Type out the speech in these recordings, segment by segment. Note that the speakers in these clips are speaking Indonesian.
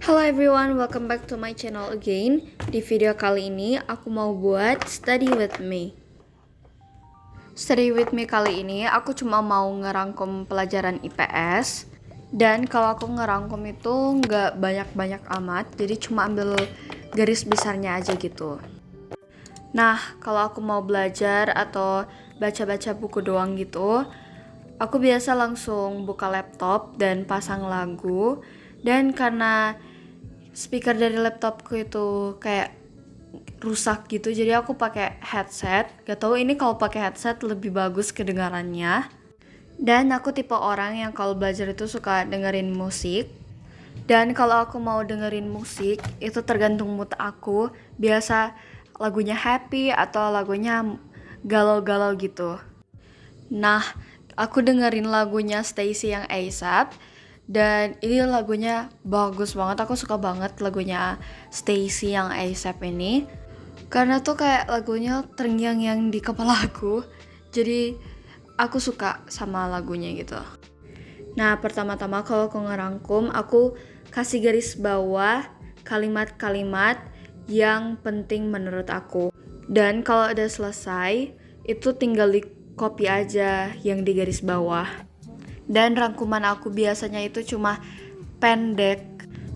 Hello everyone, welcome back to my channel again. Di video kali ini aku mau buat study with me. Study with me kali ini aku cuma mau ngerangkum pelajaran IPS. Dan kalau aku ngerangkum itu nggak banyak-banyak amat, jadi cuma ambil garis besarnya aja gitu. Nah, kalau aku mau belajar atau baca-baca buku doang gitu, aku biasa langsung buka laptop dan pasang lagu. Dan karena speaker dari laptopku itu kayak rusak gitu, jadi aku pakai headset. Gak tahu ini kalau pakai headset lebih bagus kedengarannya. Dan aku tipe orang yang kalau belajar itu suka dengerin musik. Dan kalau aku mau dengerin musik itu tergantung mood aku. Biasa lagunya happy atau lagunya galau-galau gitu. Nah, aku dengerin lagunya Stacy yang ASAP. Dan ini lagunya bagus banget, aku suka banget lagunya Stacy yang ASAP ini. Karena tuh kayak lagunya terngiang-ngiang di kepala aku. Jadi aku suka sama lagunya gitu. Nah, pertama-tama kalau aku ngerangkum, aku kasih garis bawah kalimat-kalimat yang penting menurut aku. Dan kalau udah selesai, itu tinggal di copy aja yang di garis bawah. Dan rangkuman aku biasanya itu cuma pendek.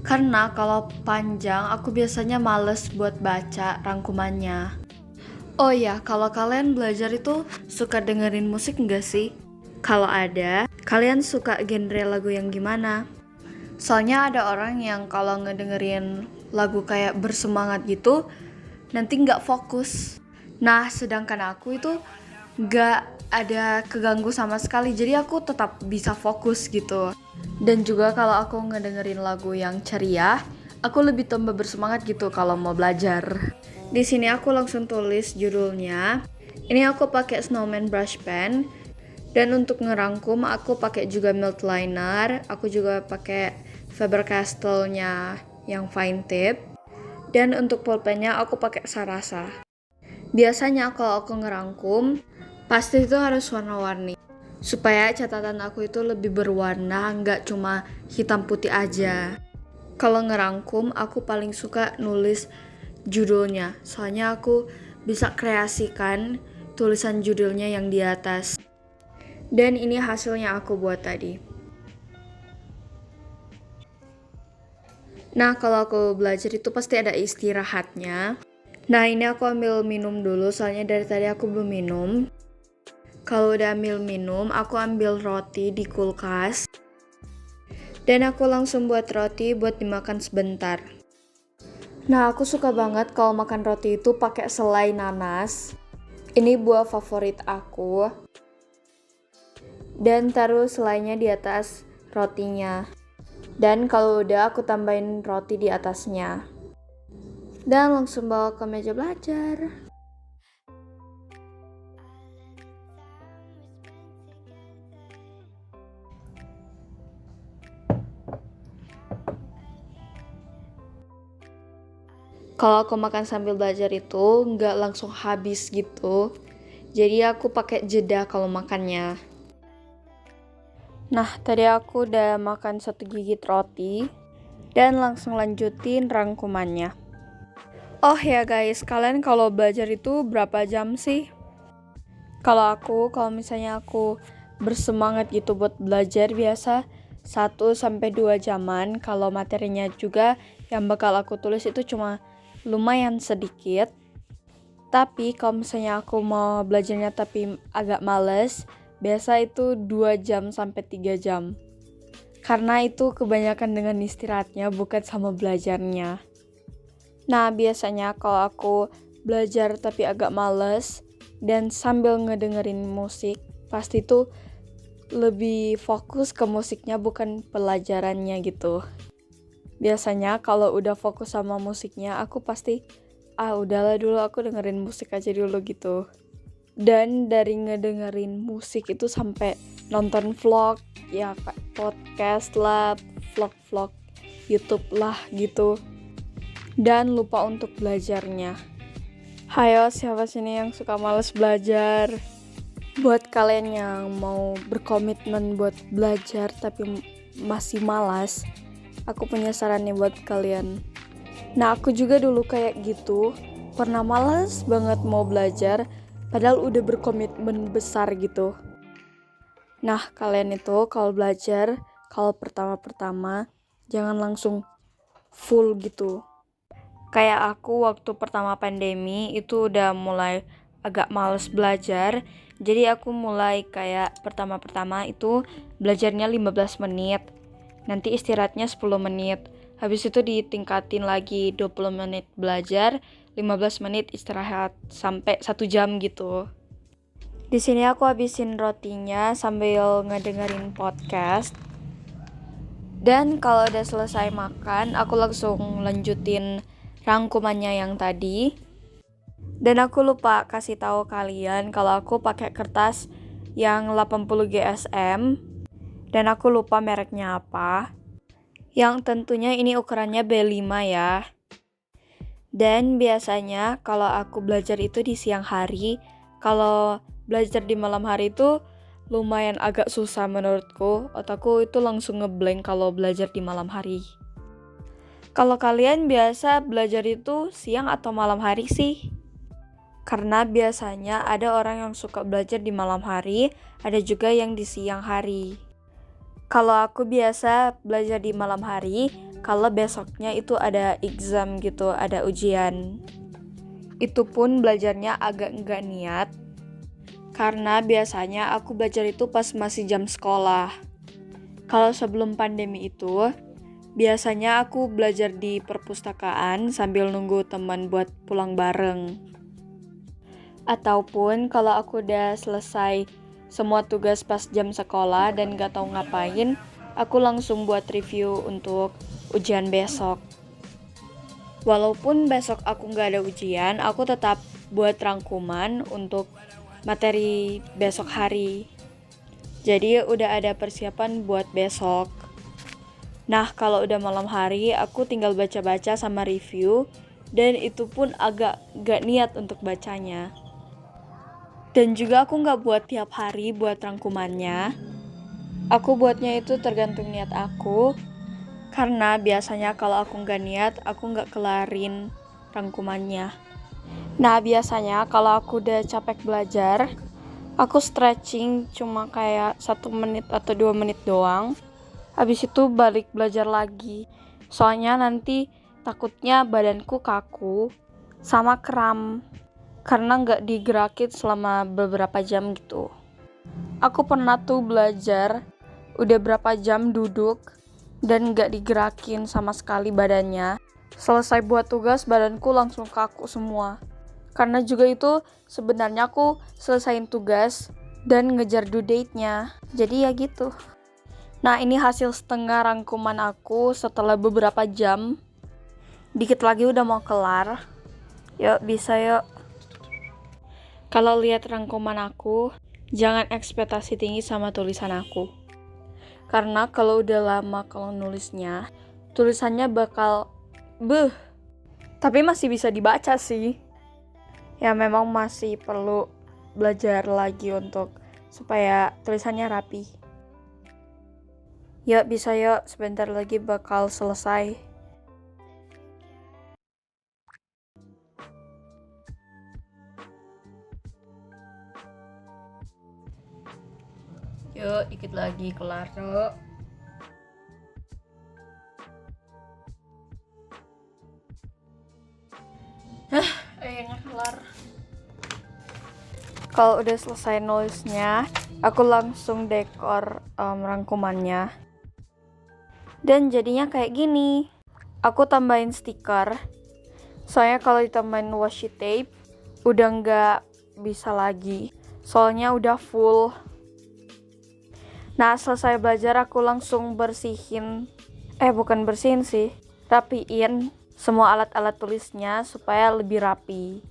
Karena kalau panjang, aku biasanya males buat baca rangkumannya. Oh ya, kalau kalian belajar itu suka dengerin musik nggak sih? Kalau ada, kalian suka genre lagu yang gimana? Soalnya ada orang yang kalau ngedengerin lagu kayak bersemangat gitu, nanti nggak fokus. Nah, sedangkan aku itu nggak ada keganggu sama sekali, jadi aku tetap bisa fokus gitu. Dan juga kalau aku ngedengerin lagu yang ceria, aku lebih tambah bersemangat gitu kalau mau belajar. Di sini aku langsung tulis judulnya. Ini aku pakai Snowman brush pen. Dan untuk ngerangkum aku pakai juga Milt liner. Aku juga pakai Faber-Castell-nya yang fine tip. Dan untuk pulpennya aku pakai Sarasa. Biasanya kalau aku ngerangkum, pasti itu harus warna-warni. Supaya catatan aku itu lebih berwarna, nggak cuma hitam putih aja. Kalau ngerangkum, aku paling suka nulis judulnya. Soalnya aku bisa kreasikan tulisan judulnya yang di atas. Dan ini hasilnya aku buat tadi. Nah, kalau aku belajar itu pasti ada istirahatnya. Nah, ini aku ambil minum dulu, soalnya dari tadi aku belum minum. Kalau udah ambil minum, aku ambil roti di kulkas. Dan aku langsung buat roti buat dimakan sebentar. Nah, aku suka banget kalau makan roti itu pakai selai nanas. Ini buah favorit aku. Dan taruh selainya di atas rotinya. Dan kalau udah aku tambahin roti di atasnya. Dan langsung bawa ke meja belajar. Kalau aku makan sambil belajar itu nggak langsung habis gitu. Jadi aku pakai jeda kalau makannya. Nah, tadi aku udah makan 1 gigit roti dan langsung lanjutin rangkumannya. Oh ya guys, kalian kalau belajar itu berapa jam sih? Kalau misalnya aku bersemangat gitu buat belajar biasa 1-2 jaman. Kalau materinya juga yang bakal aku tulis itu cuma lumayan sedikit. Tapi kalau misalnya aku mau belajarnya tapi agak males, biasa itu 2 jam sampai 3 jam. Karena itu kebanyakan dengan istirahatnya bukan sama belajarnya. Nah, biasanya kalau aku belajar tapi agak males dan sambil ngedengerin musik, pasti tuh lebih fokus ke musiknya bukan pelajarannya gitu. Biasanya kalau udah fokus sama musiknya, aku pasti udahlah dulu aku dengerin musik aja dulu gitu. Dan dari ngedengerin musik itu sampai nonton vlog, ya kayak podcast lah, vlog-vlog YouTube lah gitu. Dan lupa untuk belajarnya. Hayo, siapa sini yang suka males belajar? Buat kalian yang mau berkomitmen buat belajar tapi masih malas, aku punya saran nih buat kalian. Nah, aku juga dulu kayak gitu, pernah malas banget mau belajar, padahal udah berkomitmen besar gitu. Nah, kalian itu kalau belajar, kalau pertama-pertama, jangan langsung full gitu. Kayak aku waktu pertama pandemi itu udah mulai agak males belajar, jadi aku mulai kayak pertama-pertama itu belajarnya 15 menit, nanti istirahatnya 10 menit. Habis itu ditingkatin lagi 20 menit belajar, 15 menit istirahat sampai 1 jam gitu. Di sini aku habisin rotinya sambil ngedengerin podcast. Dan kalau udah selesai makan, aku langsung lanjutin rangkumannya yang tadi. Dan aku lupa kasih tahu kalian kalau aku pakai kertas yang 80 GSM dan aku lupa mereknya apa. Yang tentunya ini ukurannya B5 ya. Dan biasanya kalau aku belajar itu di siang hari, kalau belajar di malam hari itu lumayan agak susah menurutku. Otakku itu langsung ngeblank kalau belajar di malam hari. Kalau kalian biasa belajar itu siang atau malam hari sih? Karena biasanya ada orang yang suka belajar di malam hari, ada juga yang di siang hari. Kalau aku biasa belajar di malam hari, kalau besoknya itu ada exam gitu, ada ujian. Itu pun belajarnya agak enggak niat, karena biasanya aku belajar itu pas masih jam sekolah. Kalau sebelum pandemi itu, biasanya aku belajar di perpustakaan sambil nunggu teman buat pulang bareng. Ataupun kalau aku udah selesai semua tugas pas jam sekolah dan gak tahu ngapain, aku langsung buat review untuk ujian besok. Walaupun besok aku gak ada ujian, aku tetap buat rangkuman untuk materi besok hari. Jadi udah ada persiapan buat besok. Nah, kalau udah malam hari, aku tinggal baca-baca sama review, dan itu pun agak gak niat untuk bacanya. Dan juga aku gak buat tiap hari buat rangkumannya. Aku buatnya itu tergantung niat aku. Karena biasanya kalau aku gak niat, aku gak kelarin rangkumannya. Nah, biasanya kalau aku udah capek belajar, aku stretching cuma kayak 1 menit atau 2 menit doang. Habis itu balik belajar lagi. Soalnya nanti takutnya badanku kaku sama kram. Karena nggak digerakin selama beberapa jam gitu. Aku pernah tuh belajar, udah berapa jam duduk, dan nggak digerakin sama sekali badannya. Selesai buat tugas, badanku langsung kaku semua. Karena juga itu sebenarnya aku selesain tugas dan ngejar due date-nya. Jadi ya gitu. Nah, ini hasil setengah rangkuman aku setelah beberapa jam. Dikit lagi udah mau kelar. Yuk, bisa yuk. Kalau lihat rangkuman aku, jangan ekspektasi tinggi sama tulisan aku. Karena kalau udah lama kalau nulisnya, tulisannya bakal tapi masih bisa dibaca sih. Ya memang masih perlu belajar lagi untuk supaya tulisannya rapi. Yuk bisa yuk, sebentar lagi bakal selesai. Yuk, dikit lagi kelar yuk. Akhirnya kelar. Kalau udah selesai nulisnya, aku langsung dekor rangkumannya. Dan jadinya kayak gini. Aku tambahin stiker. Soalnya kalau ditambahin washi tape, udah nggak bisa lagi. Soalnya udah full. Nah, selesai belajar aku langsung bersihin. Bukan bersihin sih. Rapiin semua alat-alat tulisnya supaya lebih rapi.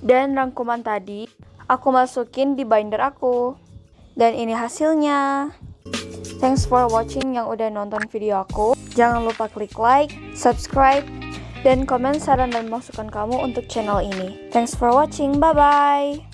Dan rangkuman tadi aku masukin di binder aku. Dan ini hasilnya. Thanks for watching yang udah nonton video aku. Jangan lupa klik like, subscribe, dan komen saran dan masukan kamu untuk channel ini. Thanks for watching. Bye-bye.